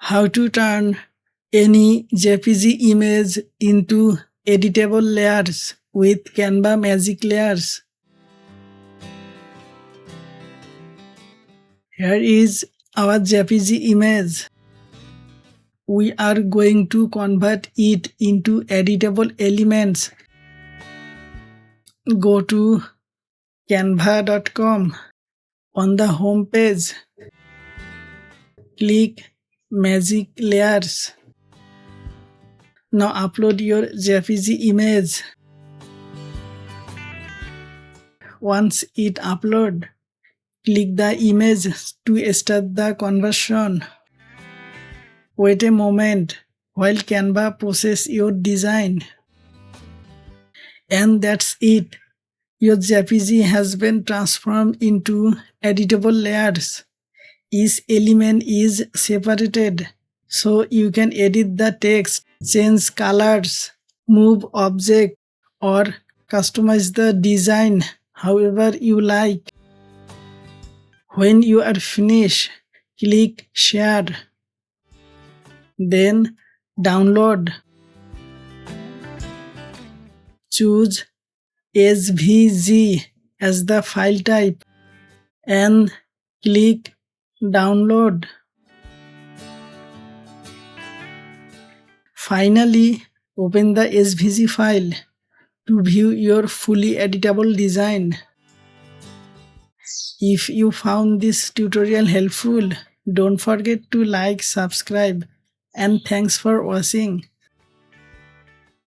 How to turn any JPG image into editable layers with Canva Magic Layers. Here is our JPG image. We are going to convert it into editable elements. Go to canva.com. On the home page, click Magic Layers. Now upload your JPG image. Once it upload, click the image to start the conversion. Wait a moment while Canva processes your design. And that's it. Your JPG has been transformed into editable layers. Each element is separated, so you can edit the text, change colors, move object, or customize the design however you like. When you are finished, click Share. Then download. Choose SVG as the file type and click Download. Finally, open the SVG file to view your fully editable design. If you found this tutorial helpful, don't forget to like, subscribe, and thanks for watching.